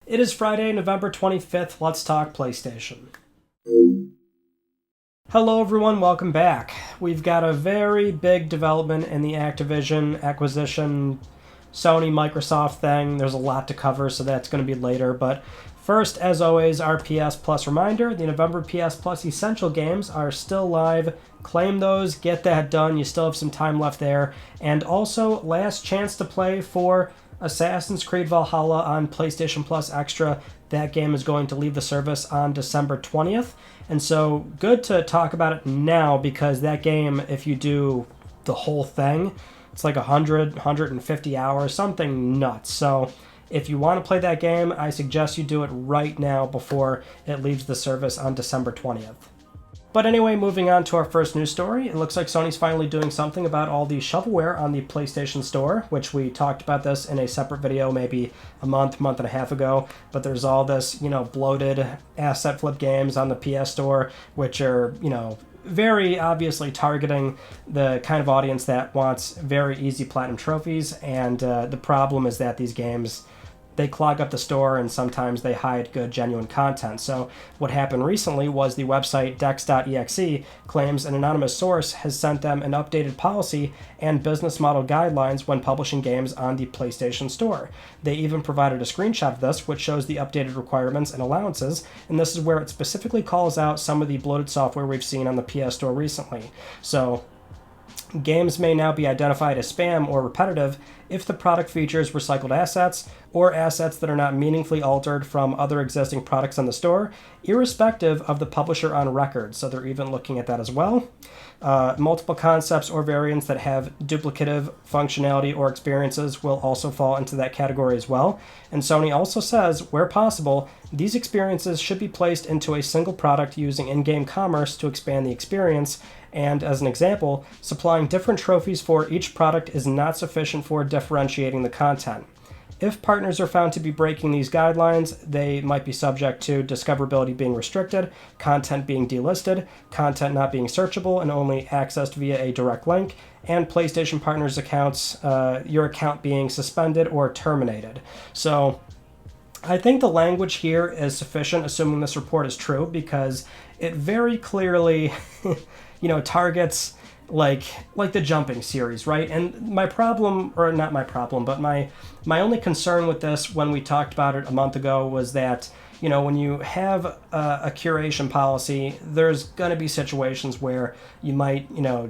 It is Friday, November 25th. Let's talk PlayStation. Hello everyone, welcome back. We've got a very big development in the Activision acquisition, Sony, Microsoft thing. There's a lot to cover, so that's going to be later. But first, as always, our PS Plus reminder. The November PS Plus Essential games are still live. Claim those, get that done. You still have some time left there. And also, last chance to play for Assassin's Creed Valhalla on PlayStation Plus Extra. That game is going to leave the service on December 20th. And so, good to talk about it now, because that game, if you do the whole thing, it's like 150 hours, something nuts. So, if you want to play that game, I suggest you do it right now before it leaves the service on December 20th. But anyway, moving on to our first news story. It looks like Sony's finally doing something about all the shovelware on the PlayStation Store, which we talked about this in a separate video maybe a month and a half ago. But there's all this, bloated asset flip games on the PS Store, which are, very obviously targeting the kind of audience that wants very easy platinum trophies. And the problem is that these games, they clog up the store and sometimes they hide good, genuine content. So what happened recently was the website dex.exe claims an anonymous source has sent them an updated policy and business model guidelines when publishing games on the PlayStation Store. They even provided a screenshot of this, which shows the updated requirements and allowances, and this is where it specifically calls out some of the bloated software we've seen on the PS Store recently. So games may now be identified as spam or repetitive if the product features recycled assets or assets that are not meaningfully altered from other existing products on the store, irrespective of the publisher on record. So they're even looking at that as well. Multiple concepts or variants that have duplicative functionality or experiences will also fall into that category as well. And Sony also says, where possible, these experiences should be placed into a single product using in-game commerce to expand the experience. And as an example, supplying different trophies for each product is not sufficient for differentiating the content. If partners are found to be breaking these guidelines, they might be subject to discoverability being restricted, content being delisted, content not being searchable and only accessed via a direct link, and PlayStation partners' accounts, your account being suspended or terminated. So I think the language here is sufficient, assuming this report is true, because it very clearly targets like the jumping series, right? And my problem, or not my problem, but my only concern with this when we talked about it a month ago was that, when you have a curation policy, there's going to be situations where you might,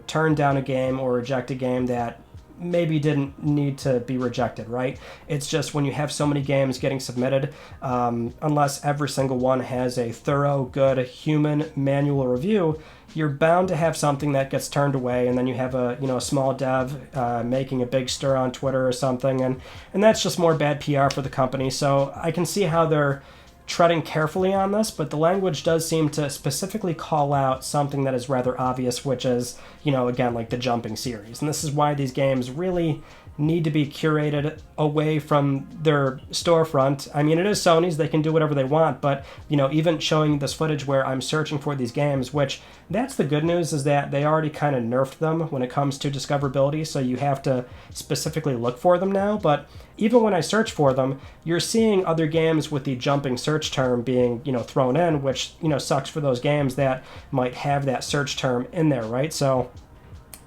turn down a game or reject a game that maybe didn't need to be rejected, right? It's just when you have so many games getting submitted, unless every single one has a thorough, good human manual review, you're bound to have something that gets turned away, and then you have a small dev making a big stir on Twitter or something, and that's just more bad PR for the company. So I can see how they're treading carefully on this, but the language does seem to specifically call out something that is rather obvious, which is, again, like the jumping series. And this is why these games really need to be curated away from their storefront. I mean, it is Sony's, they can do whatever they want, but, even showing this footage where I'm searching for these games, which that's the good news, is that they already kind of nerfed them when it comes to discoverability, so you have to specifically look for them now. But even when I search for them, you're seeing other games with the jumping search term being, thrown in, which, sucks for those games that might have that search term in there, right? So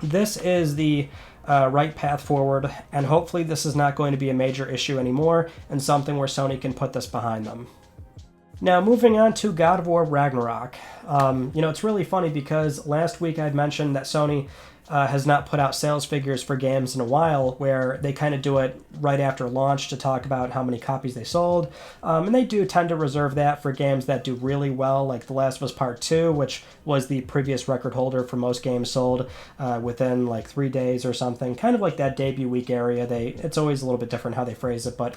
this is the right path forward, and hopefully this is not going to be a major issue anymore and something where Sony can put this behind them. Now, moving on to God of War Ragnarök. It's really funny because last week I'd mentioned that Sony has not put out sales figures for games in a while, where they kind of do it right after launch to talk about how many copies they sold. And they do tend to reserve that for games that do really well, like The Last of Us Part 2, which was the previous record holder for most games sold within like 3 days or something. Kind of like that debut week area. It's always a little bit different how they phrase it, but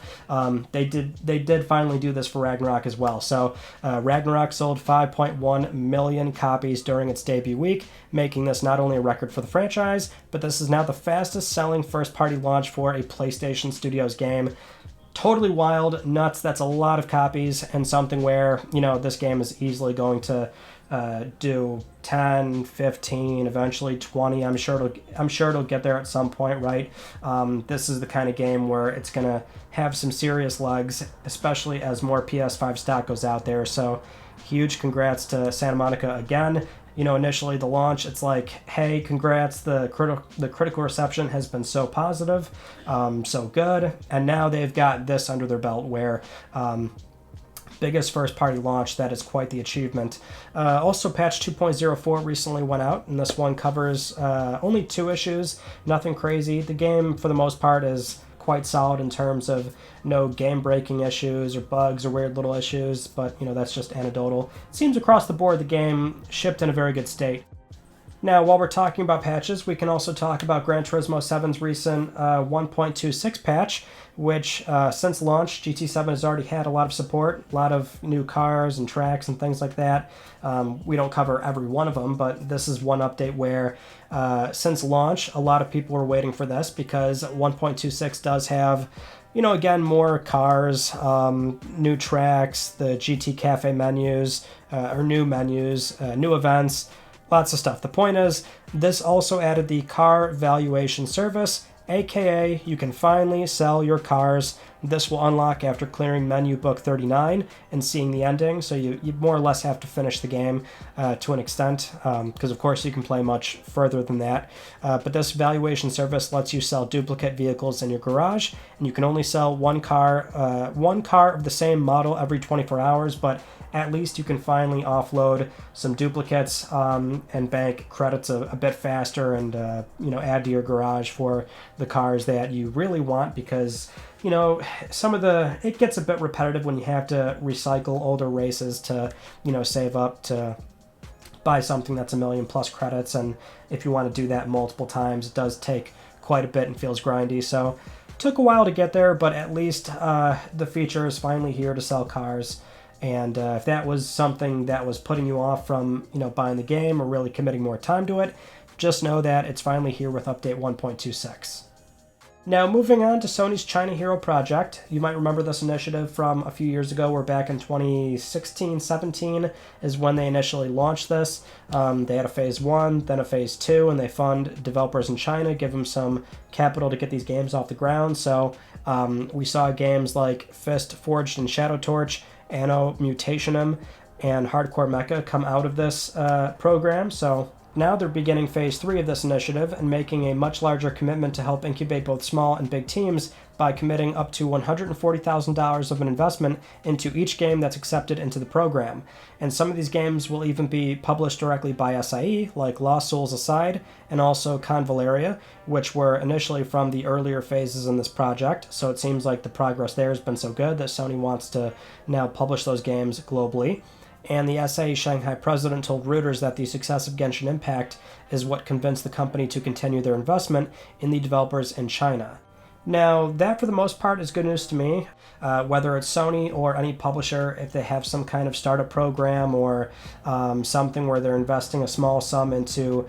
they did finally do this for Ragnarök as well. So Ragnarök sold 5.1 million copies during its debut week, making this not only a record for the franchise, but this is now the fastest selling first-party launch for a PlayStation Studios game. Totally wild, nuts. That's a lot of copies, and something where, this game is easily going to do 10, 15, eventually 20. I'm sure it'll get there at some point, right? This is the kind of game where it's gonna have some serious legs, especially as more PS5 stock goes out there. So huge congrats to Santa Monica again. Initially the launch, it's like, hey, congrats, the critical reception has been so positive, so good, and now they've got this under their belt where biggest first-party launch, that is quite the achievement. Also, patch 2.04 recently went out, and this one covers only 2 issues, nothing crazy. The game, for the most part, is quite solid in terms of no game-breaking issues or bugs or weird little issues, but, that's just anecdotal. It seems across the board the game shipped in a very good state. Now, while we're talking about patches, we can also talk about Gran Turismo 7's recent 1.26 patch, which since launch, GT7 has already had a lot of support, a lot of new cars and tracks and things like that. We don't cover every one of them, but this is one update where since launch, a lot of people were waiting for this because 1.26 does have, again, more cars, new tracks, the GT Cafe menus, or new menus, new events, lots of stuff. The point is, this also added the car valuation service, aka you can finally sell your cars. This will unlock after clearing menu book 39 and seeing the ending, so you more or less have to finish the game to an extent, because of course you can play much further than that. But this valuation service lets you sell duplicate vehicles in your garage, and you can only sell one car of the same model every 24 hours, but at least you can finally offload some duplicates and bank credits a bit faster and add to your garage for the cars that you really want, because it gets a bit repetitive when you have to recycle older races to save up to buy something that's 1 million plus credits, and if you want to do that multiple times, it does take quite a bit and feels grindy. So took a while to get there, but at least the feature is finally here to sell cars. And if that was something that was putting you off from buying the game or really committing more time to it, just know that it's finally here with update 1.26. Now, moving on to Sony's China Hero project. You might remember this initiative from a few years ago, where back in 2016-17 is when they initially launched this. They had a phase 1, then a phase 2, and they fund developers in China, give them some capital to get these games off the ground. So we saw games like Fist Forged and Shadow Torch, Anno Mutationum, and Hardcore Mecha come out of this program. So now they're beginning phase 3 of this initiative and making a much larger commitment to help incubate both small and big teams by committing up to $140,000 of an investment into each game that's accepted into the program. And some of these games will even be published directly by SIE, like Lost Souls Aside, and also Convaleria, which were initially from the earlier phases in this project. So it seems like the progress there has been so good that Sony wants to now publish those games globally. And the SIE Shanghai president told Reuters that the success of Genshin Impact is what convinced the company to continue their investment in the developers in China. Now, that for the most part is good news to me. Whether it's Sony or any publisher, if they have some kind of startup program or something where they're investing a small sum into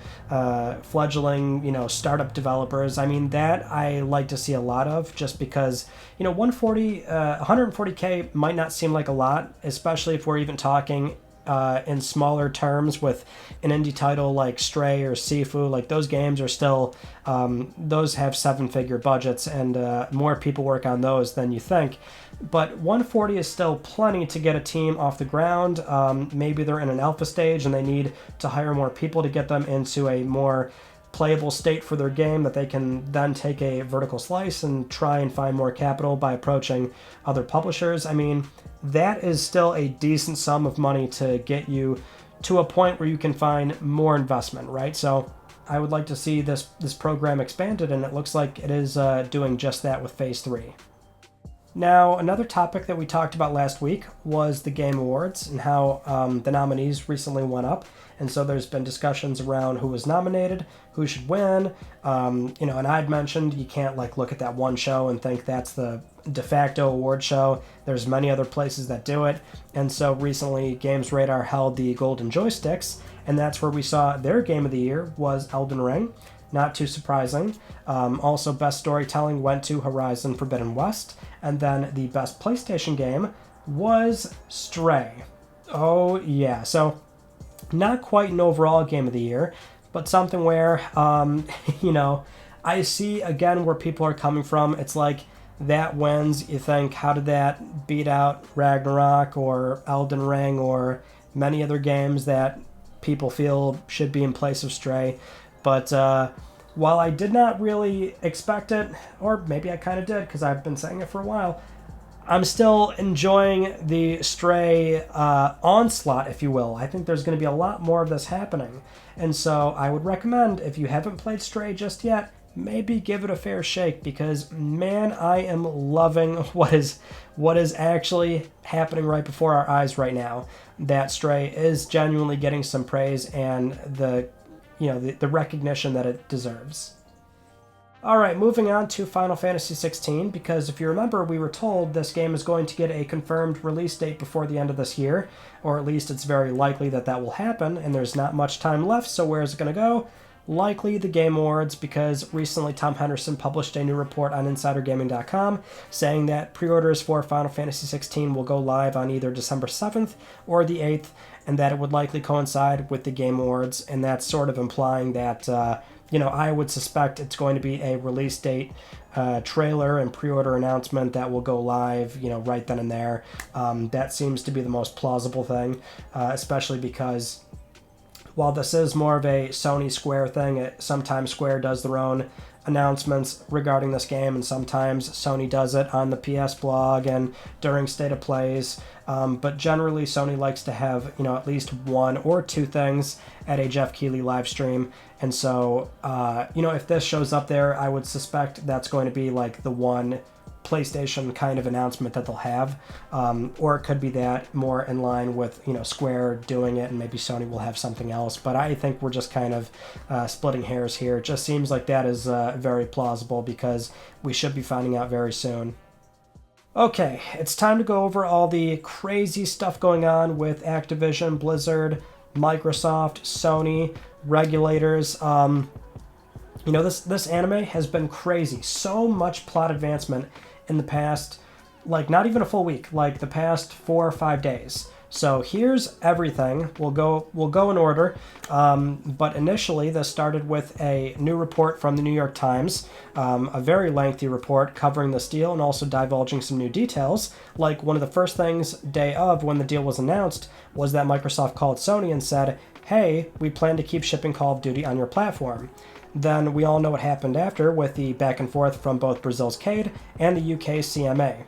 fledgling, startup developers, that I like to see a lot of, just because, 140K might not seem like a lot, especially if we're even talking in smaller terms with an indie title like Stray or Sifu. Like, those games are still, those have 7-figure budgets, and more people work on those than you think. But 140 is still plenty to get a team off the ground. Maybe they're in an alpha stage and they need to hire more people to get them into a more playable state for their game that they can then take a vertical slice and try and find more capital by approaching other publishers. That is still a decent sum of money to get you to a point where you can find more investment, right? So I would like to see this program expanded, and it looks like it is doing just that with phase 3. Now, another topic that we talked about last week was the Game Awards and how the nominees recently went up. And so there's been discussions around who was nominated, who should win. And I'd mentioned you can't look at that one show and think that's the de facto award show. There's many other places that do it. And so recently Games Radar held the Golden Joysticks, and that's where we saw their game of the year was Elden Ring. Not too surprising. Also, Best Storytelling went to Horizon Forbidden West, and then the Best PlayStation Game was Stray. Oh yeah, so Not quite an overall game of the year, but something where, you know, I see again where people are coming from. It's like that wins. You think, how did that beat out Ragnarok or Elden Ring or many other games that people feel should be in place of Stray? But while I did not really expect it, or maybe I kind of did because I've been saying it for a while, I'm still enjoying the Stray onslaught, if you will. I think there's going to be a lot more of this happening. And so I would recommend, if you haven't played Stray just yet, maybe give it a fair shake, because, man, I am loving what is actually happening right before our eyes right now. That Stray is genuinely getting some praise and the recognition that it deserves. Alright, moving on to Final Fantasy XVI, because if you remember, we were told this game is going to get a confirmed release date before the end of this year, or at least it's very likely that that will happen, and there's not much time left, so where is it going to go? Likely the Game Awards, because recently Tom Henderson published a new report on InsiderGaming.com saying that pre-orders for Final Fantasy XVI will go live on either December 7th or the 8th, and that it would likely coincide with the Game Awards, and that's sort of implying that I would suspect it's going to be a release date trailer and pre-order announcement that will go live, right then and there. That seems to be the most plausible thing, especially because while this is more of a Sony Square thing, sometimes Square does their own announcements regarding this game, and sometimes Sony does it on the PS blog and during State of Plays. But generally, Sony likes to have, at least one or two things at a Jeff Keighley live stream. And so, if this shows up there, I would suspect that's going to be like the one PlayStation kind of announcement that they'll have. Or it could be that more in line with, Square doing it, and maybe Sony will have something else. But I think we're just kind of splitting hairs here. It just seems like that is very plausible, because we should be finding out very soon. Okay, it's time to go over all the crazy stuff going on with Activision, Blizzard, Microsoft, Sony, regulators. This anime has been crazy. So much plot advancement in the past, not even a full week, the past 4 or 5 days. So here's everything. We'll go in order. But initially, this started with a new report from the New York Times, a very lengthy report covering this deal and also divulging some new details. Like, one of the first things day of when the deal was announced was that Microsoft called Sony and said, "Hey, we plan to keep shipping Call of Duty on your platform." Then we all know what happened after, with the back and forth from both Brazil's CADE and the UK CMA.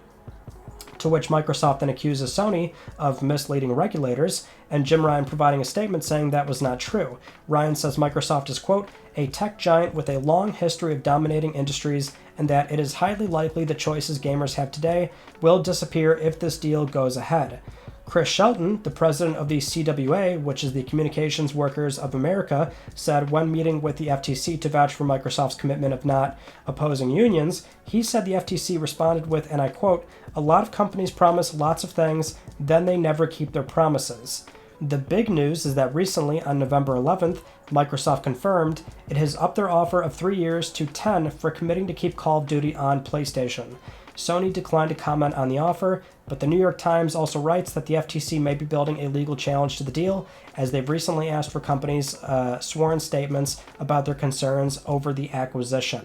To which Microsoft then accuses Sony of misleading regulators, and Jim Ryan providing a statement saying that was not true. Ryan says Microsoft is, quote, "a tech giant with a long history of dominating industries, and that it is highly likely the choices gamers have today will disappear if this deal goes ahead." Chris Shelton, the president of the CWA, which is the Communications Workers of America, said when meeting with the FTC to vouch for Microsoft's commitment of not opposing unions, he said the FTC responded with, and I quote, "A lot of companies promise lots of things, then they never keep their promises." The big news is that recently, on November 11th, Microsoft confirmed it has upped their offer of 3 years to 10 for committing to keep Call of Duty on PlayStation. Sony declined to comment on the offer, but the New York Times also writes that the FTC may be building a legal challenge to the deal, as they've recently asked for companies' sworn statements about their concerns over the acquisition.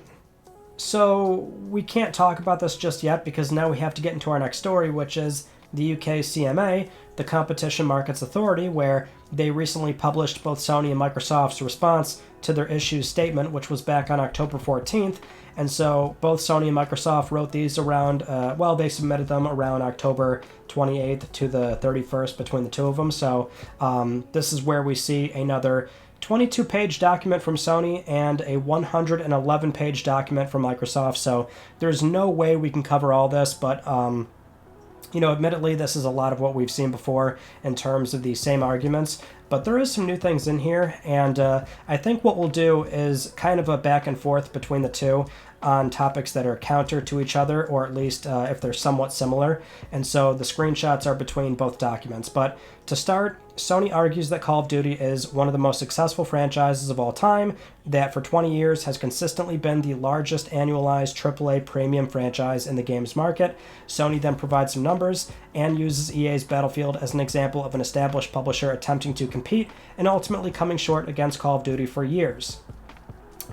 So we can't talk about this just yet, because now we have to get into our next story, which is the UK CMA, the Competition Markets Authority, where they recently published both Sony and Microsoft's response to their issues statement, which was back on October 14th. And so both Sony and Microsoft wrote these around, they submitted them around October 28th to the 31st between the two of them. So this is where we see another 22-page document from Sony and a 111-page document from Microsoft. So there's no way we can cover all this, but admittedly, this is a lot of what we've seen before in terms of the same arguments, but there is some new things in here, and I think what we'll do is kind of a back and forth between the two on topics that are counter to each other, or at least if they're somewhat similar, and so the screenshots are between both documents. But to start, Sony argues that Call of Duty is one of the most successful franchises of all time, that for 20 years has consistently been the largest annualized AAA premium franchise in the games market. Sony then provides some numbers and uses EA's Battlefield as an example of an established publisher attempting to compete compete and ultimately coming short against Call of Duty for years.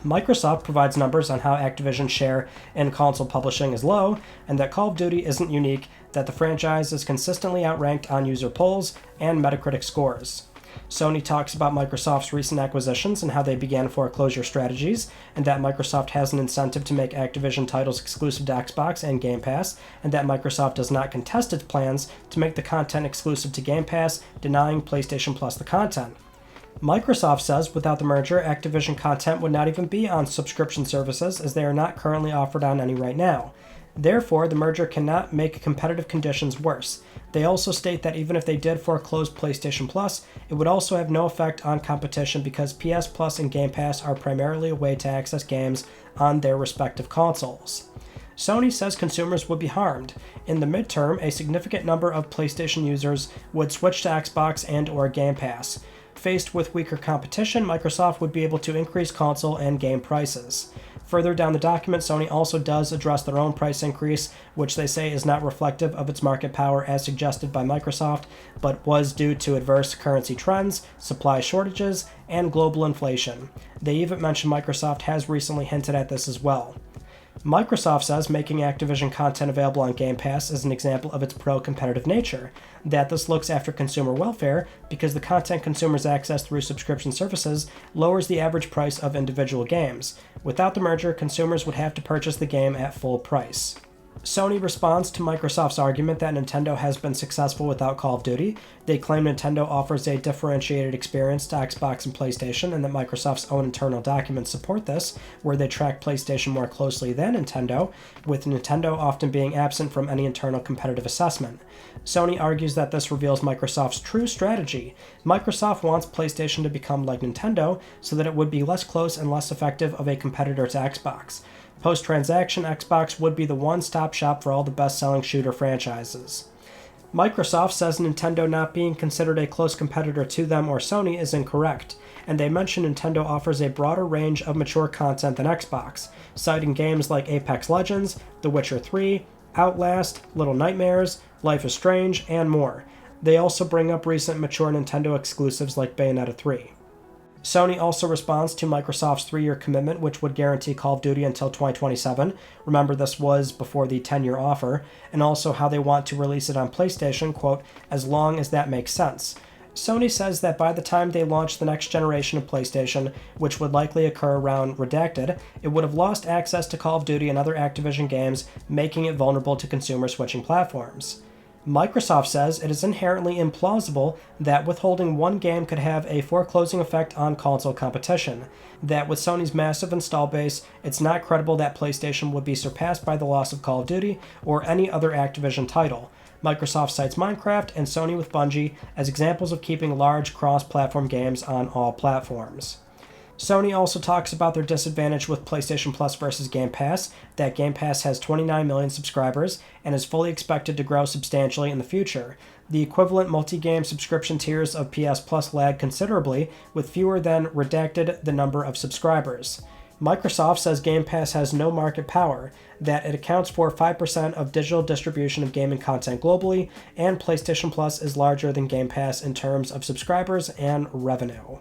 Microsoft provides numbers on how Activision's share in console publishing is low, and that Call of Duty isn't unique, that the franchise is consistently outranked on user polls and Metacritic scores. Sony talks about Microsoft's recent acquisitions and how they began foreclosure strategies, and that Microsoft has an incentive to make Activision titles exclusive to Xbox and Game Pass, and that Microsoft does not contest its plans to make the content exclusive to Game Pass, denying PlayStation Plus the content. Microsoft says without the merger, Activision content would not even be on subscription services, as they are not currently offered on any right now. Therefore, the merger cannot make competitive conditions worse. They also state that even if they did foreclose PlayStation Plus, it would also have no effect on competition because PS Plus and Game Pass are primarily a way to access games on their respective consoles. Sony says consumers would be harmed. In the midterm, a significant number of PlayStation users would switch to Xbox and/or Game Pass. Faced with weaker competition, Microsoft would be able to increase console and game prices. Further down the document, Sony also does address their own price increase, which they say is not reflective of its market power as suggested by Microsoft, but was due to adverse currency trends, supply shortages, and global inflation. They even mention Microsoft has recently hinted at this as well. Microsoft says making Activision content available on Game Pass is an example of its pro-competitive nature, that this looks after consumer welfare because the content consumers access through subscription services lowers the average price of individual games. Without the merger, consumers would have to purchase the game at full price. Sony responds to Microsoft's argument that Nintendo has been successful without Call of Duty. They claim Nintendo offers a differentiated experience to Xbox and PlayStation, and that Microsoft's own internal documents support this, where they track PlayStation more closely than Nintendo, with Nintendo often being absent from any internal competitive assessment. Sony argues that this reveals Microsoft's true strategy. Microsoft wants PlayStation to become like Nintendo, so that it would be less close and less effective of a competitor to Xbox. Post-transaction, Xbox would be the one-stop shop for all the best-selling shooter franchises. Microsoft says Nintendo not being considered a close competitor to them or Sony is incorrect, and they mention Nintendo offers a broader range of mature content than Xbox, citing games like Apex Legends, The Witcher 3, Outlast, Little Nightmares, Life is Strange, and more. They also bring up recent mature Nintendo exclusives like Bayonetta 3. Sony also responds to Microsoft's 3-year commitment, which would guarantee Call of Duty until 2027. Remember, this was before the 10-year offer, and also how they want to release it on PlayStation, quote, as long as that makes sense. Sony says that by the time they launch the next generation of PlayStation, which would likely occur around Redacted, it would have lost access to Call of Duty and other Activision games, making it vulnerable to consumers switching platforms. Microsoft says it is inherently implausible that withholding one game could have a foreclosing effect on console competition, that with Sony's massive install base, it's not credible that PlayStation would be surpassed by the loss of Call of Duty or any other Activision title. Microsoft cites Minecraft and Sony with Bungie as examples of keeping large cross-platform games on all platforms. Sony also talks about their disadvantage with PlayStation Plus versus Game Pass, that Game Pass has 29 million subscribers and is fully expected to grow substantially in the future. The equivalent multi-game subscription tiers of PS Plus lag considerably, with fewer than redacted the number of subscribers. Microsoft says Game Pass has no market power, that it accounts for 5% of digital distribution of gaming content globally, and PlayStation Plus is larger than Game Pass in terms of subscribers and revenue.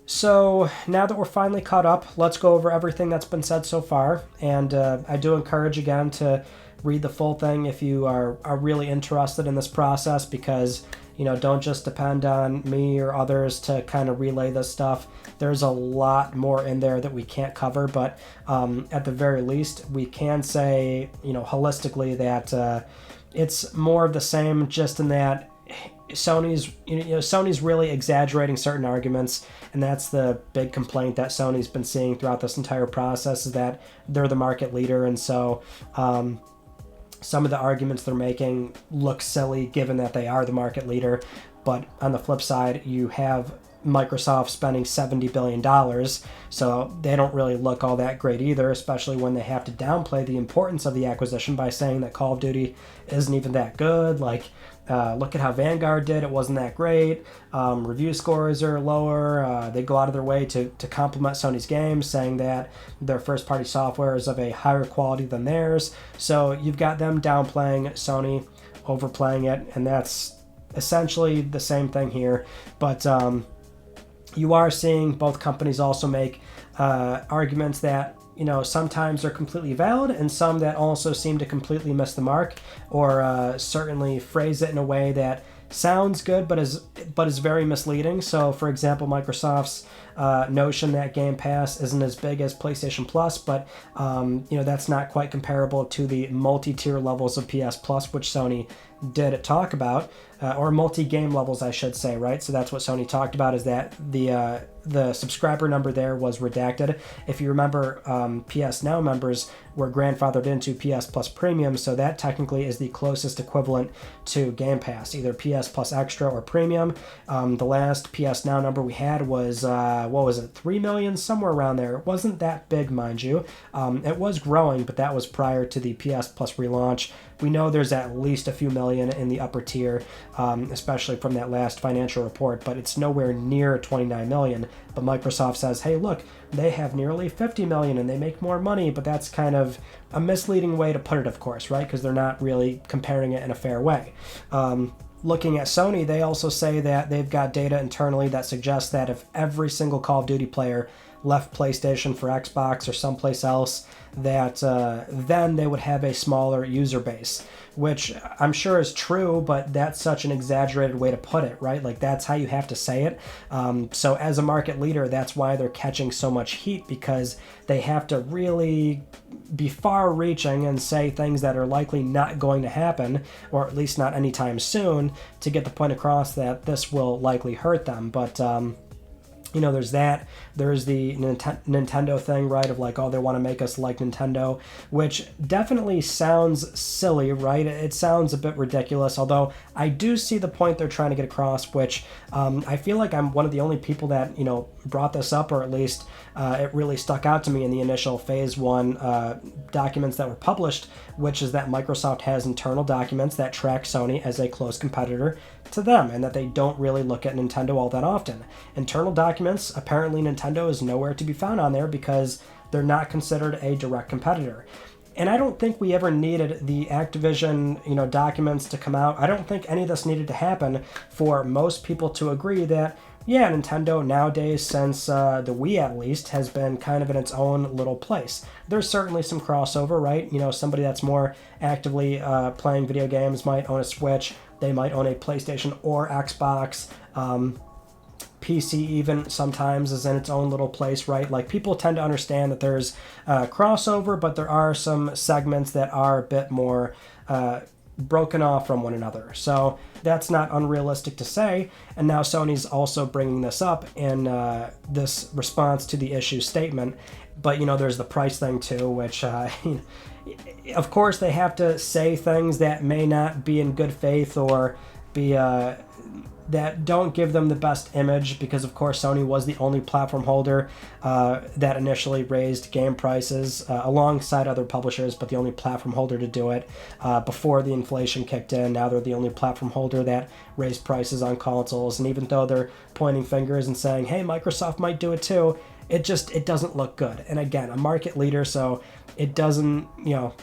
So now that we're finally caught up, let's go over everything that's been said so far, and I do encourage again to read the full thing if you are really interested in this process, because don't just depend on me or others to kind of relay this stuff. There's a lot more in there that we can't cover, but at the very least we can say holistically that it's more of the same, just in that Sony's really exaggerating certain arguments, and that's the big complaint that Sony's been seeing throughout this entire process, is that they're the market leader, and so some of the arguments they're making look silly given that they are the market leader. But on the flip side, you have Microsoft spending $70 billion, so they don't really look all that great either, especially when they have to downplay the importance of the acquisition by saying that Call of Duty isn't even that good. Look at how Vanguard did, it wasn't that great. Review scores are lower. They go out of their way to compliment Sony's games, saying that their first-party software is of a higher quality than theirs. So you've got them downplaying Sony, overplaying it, and that's essentially the same thing here, but you are seeing both companies also make arguments that, you know, sometimes they're completely valid and some that also seem to completely miss the mark, or certainly phrase it in a way that sounds good but is very misleading. So for example, Microsoft's notion that Game Pass isn't as big as PlayStation Plus, but you know, that's not quite comparable to the multi-tier levels of PS Plus, which Sony did talk about, or multi-game levels, I should say, right? So that's what Sony talked about, is that the subscriber number there was redacted. If you remember, PS Now members were grandfathered into PS Plus Premium, so that technically is the closest equivalent to Game Pass, either PS Plus Extra or Premium. The last PS Now number we had was, what was it, 3 million, somewhere around there. It wasn't that big, mind you. It was growing, but that was prior to the PS Plus relaunch. We know there's at least a few million in the upper tier, especially from that last financial report, but it's nowhere near 29 million. But Microsoft says, hey, look, they have nearly 50 million and they make more money, but that's kind of a misleading way to put it, of course, right? Because they're not really comparing it in a fair way. Looking at Sony, they also say that they've got data internally that suggests that if every single Call of Duty player left PlayStation for Xbox or someplace else, that then they would have a smaller user base, which I'm sure is true, but that's such an exaggerated way to put it, right? Like, that's how you have to say it. So as a market leader, that's why they're catching so much heat, because they have to really be far-reaching and say things that are likely not going to happen, or at least not anytime soon, to get the point across that this will likely hurt them. But you know, there's that. There's the Nintendo thing, right, of like, oh, they want to make us like Nintendo, which definitely sounds silly, right? It sounds a bit ridiculous, although I do see the point they're trying to get across, which I feel like I'm one of the only people that, you know, brought this up, or at least it really stuck out to me in the initial Phase 1 documents that were published, which is that Microsoft has internal documents that track Sony as a close competitor to them, and that they don't really look at Nintendo all that often. Internal documents, apparently Nintendo is nowhere to be found on there because they're not considered a direct competitor. And I don't think we ever needed the Activision, you know, documents to come out. I don't think any of this needed to happen for most people to agree that, yeah, Nintendo nowadays, since the Wii at least, has been kind of in its own little place. There's certainly some crossover, right? You know, somebody that's more actively playing video games might own a Switch. They might own a PlayStation or Xbox. PC even sometimes is in its own little place, right? Like, people tend to understand that there's crossover, but there are some segments that are a bit more broken off from one another. So that's not unrealistic to say. And now Sony's also bringing this up in this response to the issue statement. But, you know, there's the price thing too, which, of course, they have to say things that may not be in good faith or be that don't give them the best image, because of course Sony was the only platform holder that initially raised game prices alongside other publishers, but the only platform holder to do it before the inflation kicked in. Now they're the only platform holder that raised prices on consoles, and even though they're pointing fingers and saying, hey, Microsoft might do it too, it doesn't look good. And again, a market leader, so it doesn't, you know,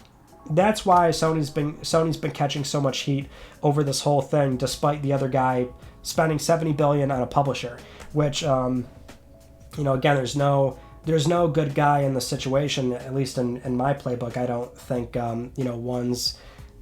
that's why Sony's been catching so much heat over this whole thing, despite the other guy spending $70 billion on a publisher, which, you know, again, there's no good guy in the situation, at least in my playbook. I don't think, you know, one's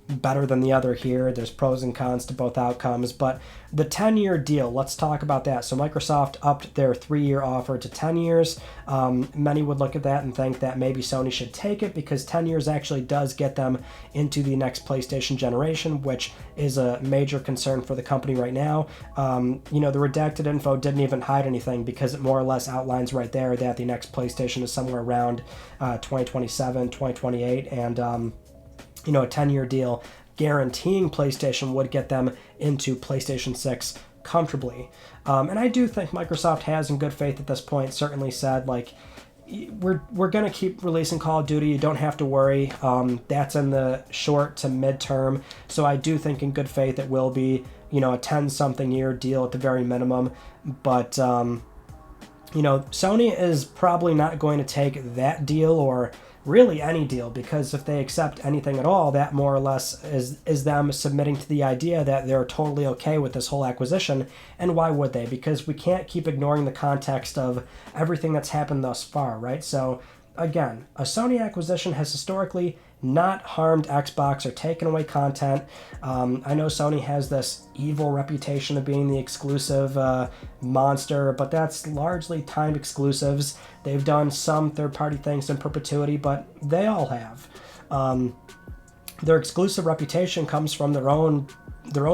better than the other here. There's pros and cons to both outcomes, but the 10-year deal, let's talk about that. So Microsoft upped their 3-year offer to 10 years. Many would look at that and think that maybe Sony should take it, because 10 years actually does get them into the next PlayStation generation, which is a major concern for the company right now. You know, the redacted info didn't even hide anything, because it more or less outlines right there that the next PlayStation is somewhere around 2027, 2028, and you know, a 10-year deal guaranteeing PlayStation would get them into PlayStation 6 comfortably. And I do think Microsoft has, in good faith at this point, certainly said, like, we're going to keep releasing Call of Duty. You don't have to worry. That's in the short to mid-term. So I do think, in good faith, it will be, you know, a 10-something year deal at the very minimum. But, you know, Sony is probably not going to take that deal, or really any deal, because if they accept anything at all, that more or less is them submitting to the idea that they're totally okay with this whole acquisition. And why would they? Because we can't keep ignoring the context of everything that's happened thus far, right? So again, a Sony acquisition has historically not harmed Xbox or taken away content. I know Sony has this evil reputation of being the exclusive monster, but that's largely timed exclusives. They've done some third-party things in perpetuity, but they all have. Their exclusive reputation comes from their own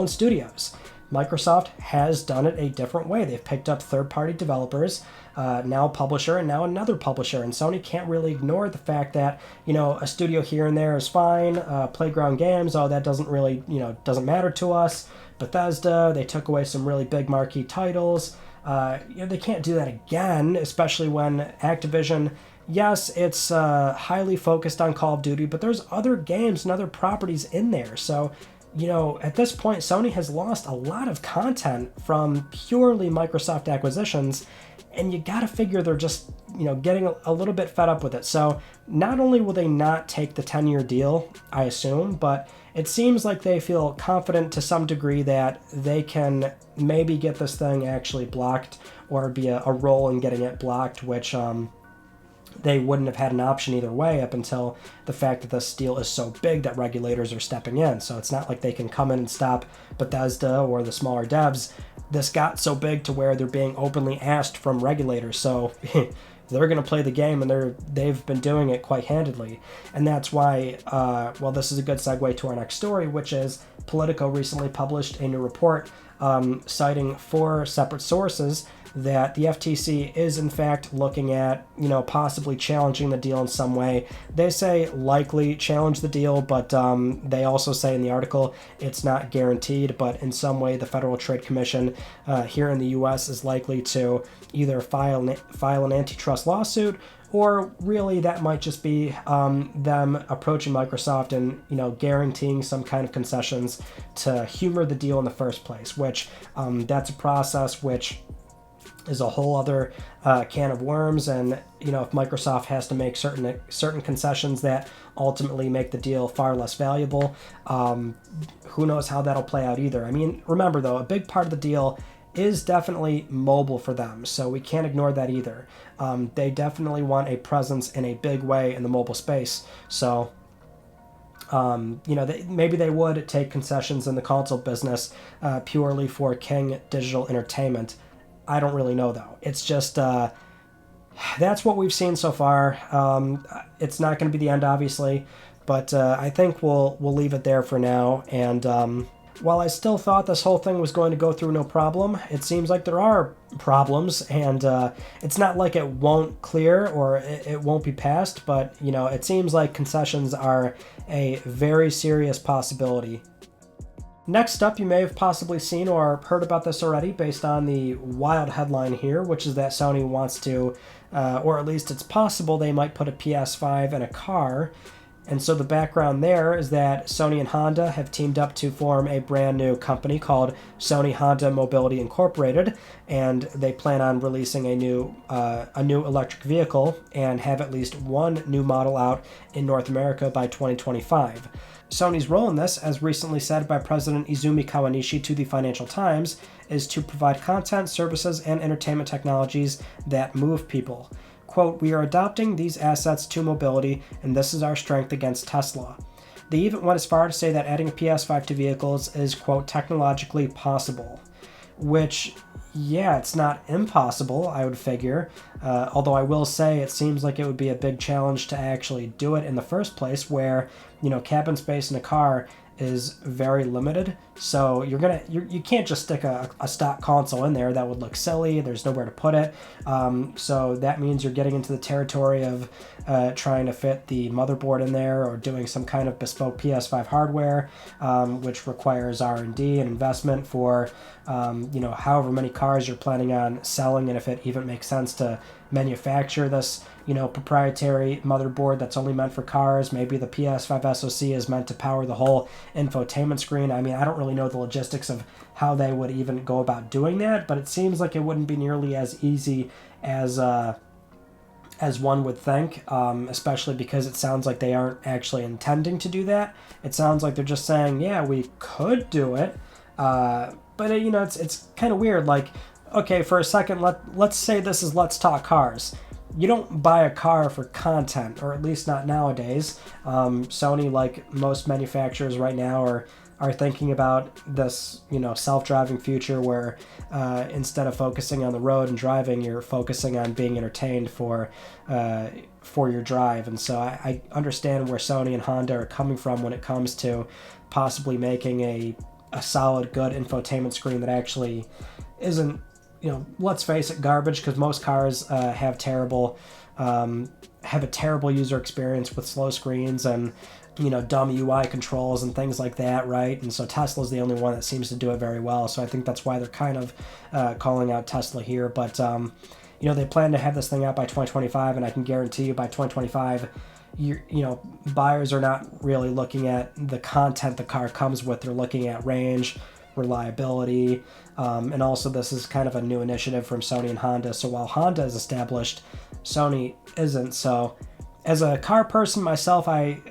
studios. Microsoft has done it a different way. They've picked up third-party developers, now a publisher, and now another publisher. And Sony can't really ignore the fact that, a studio here and there is fine. Playground Games, that doesn't really, doesn't matter to us. Bethesda, they took away some really big marquee titles. They can't do that again, especially when Activision, yes, it's highly focused on Call of Duty, but there's other games and other properties in there. So, at this point, Sony has lost a lot of content from purely Microsoft acquisitions, and you got to figure they're just, getting a little bit fed up with it. So not only will they not take the 10-year deal, I assume, but it seems like they feel confident to some degree that they can maybe get this thing actually blocked, or be a role in getting it blocked, which they wouldn't have had an option either way up until the fact that this deal is so big that regulators are stepping in. So it's not like they can come in and stop Bethesda or the smaller devs. This got so big to where they're being openly asked from regulators. So they're going to play the game, and they've been doing it quite handedly. And that's why, this is a good segue to our next story, which is Politico recently published a new report citing 4 separate sources that the FTC is in fact looking at, possibly challenging the deal in some way. They say likely challenge the deal, but they also say in the article it's not guaranteed, but in some way the Federal Trade Commission here in the U.S. is likely to either file an antitrust lawsuit, or really that might just be them approaching Microsoft and, guaranteeing some kind of concessions to humor the deal in the first place, which that's a process which is a whole other can of worms. And if Microsoft has to make certain concessions that ultimately make the deal far less valuable, who knows how that'll play out either. I mean, remember though, a big part of the deal is definitely mobile for them, so we can't ignore that either. They definitely want a presence in a big way in the mobile space. So maybe they would take concessions in the console business purely for King Digital Entertainment. I don't really know, though. It's just that's what we've seen so far. It's not going to be the end, obviously, but I think we'll leave it there for now. And while I still thought this whole thing was going to go through no problem, it seems like there are problems, and it's not like it won't clear or it won't be passed, but it seems like concessions are a very serious possibility. Next up, you may have possibly seen or heard about this already based on the wild headline here, which is that Sony wants to, or at least it's possible they might put a PS5 in a car. And so the background there is that Sony and Honda have teamed up to form a brand new company called Sony Honda Mobility Incorporated, and they plan on releasing a new electric vehicle and have at least one new model out in North America by 2025. Sony's role in this, as recently said by President Izumi Kawanishi to the Financial Times, is to provide content, services, and entertainment technologies that move people. Quote, "We are adopting these assets to mobility, and this is our strength against Tesla." They even went as far to say that adding a PS5 to vehicles is, quote, technologically possible. Which, yeah, it's not impossible, I would figure. Although I will say it seems like it would be a big challenge to actually do it in the first place, where, cabin space in a car is very limited. So you can't just stick a stock console in there. That would look silly. There's nowhere to put it. So that means you're getting into the territory of trying to fit the motherboard in there, or doing some kind of bespoke PS5 hardware, which requires R&D and investment for however many cars you're planning on selling, and if it even makes sense to manufacture this proprietary motherboard that's only meant for cars. Maybe the PS5 SoC is meant to power the whole infotainment screen. I mean, I don't really know the logistics of how they would even go about doing that, but it seems like it wouldn't be nearly as easy as as one would think, especially because it sounds like they aren't actually intending to do that. It sounds like they're just saying, yeah, we could do it, but it's kind of weird. Like, okay, for a second, let's say this is Let's Talk Cars. You don't buy a car for content, or at least not nowadays. Sony, like most manufacturers right now, are thinking about this, self-driving future where instead of focusing on the road and driving, you're focusing on being entertained for your drive. And so I understand where Sony and Honda are coming from when it comes to possibly making a solid, good infotainment screen that actually isn't, let's face it, garbage, because most cars have a terrible user experience with slow screens and dumb UI controls and things like that, right? And so Tesla's the only one that seems to do it very well. So I think that's why they're kind of calling out Tesla here. But they plan to have this thing out by 2025, and I can guarantee you by 2025, buyers are not really looking at the content the car comes with. They're looking at range, reliability, and also this is kind of a new initiative from Sony and Honda. So while Honda is established, Sony isn't. So as a car person myself, I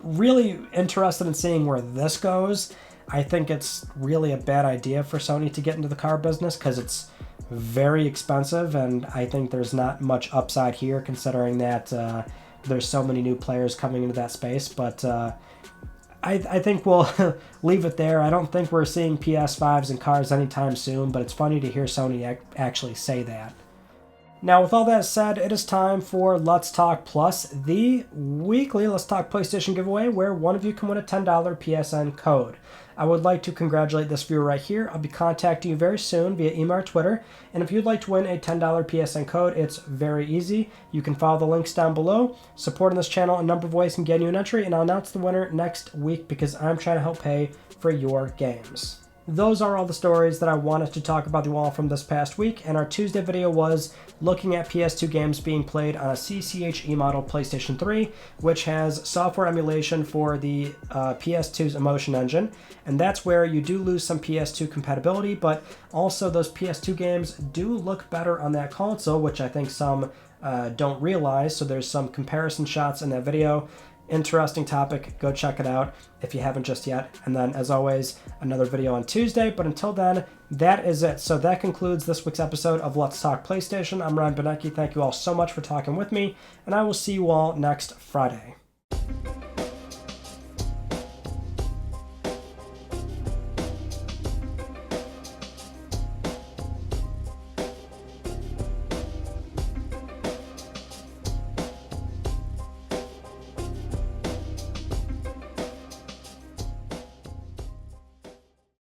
really interested in seeing where this goes. I think it's really a bad idea for Sony to get into the car business because it's very expensive, and I think there's not much upside here considering that there's so many new players coming into that space. But I think we'll leave it there. I don't think we're seeing PS5s in cars anytime soon, but it's funny to hear Sony actually say that. Now, with all that said, it is time for Let's Talk Plus, the weekly Let's Talk PlayStation giveaway, where one of you can win a $10 PSN code. I would like to congratulate this viewer right here. I'll be contacting you very soon via email or Twitter, and if you'd like to win a $10 PSN code, it's very easy. You can follow the links down below. Supporting this channel a number of ways can get you an entry, and I'll announce the winner next week because I'm trying to help pay for your games. Those are all the stories that I wanted to talk about you all from this past week, and our Tuesday video was looking at PS2 games being played on a CCHE model PlayStation 3, which has software emulation for the PS2's Emotion Engine, and that's where you do lose some PS2 compatibility, but also those PS2 games do look better on that console, which I think some don't realize, so there's some comparison shots in that video. Interesting topic. Go check it out if you haven't just yet. And then, as always, another video on Tuesday. But until then, that is it. So that concludes this week's episode of Let's Talk PlayStation. I'm Ryan Benecki. Thank you all so much for talking with me, and I will see you all next Friday.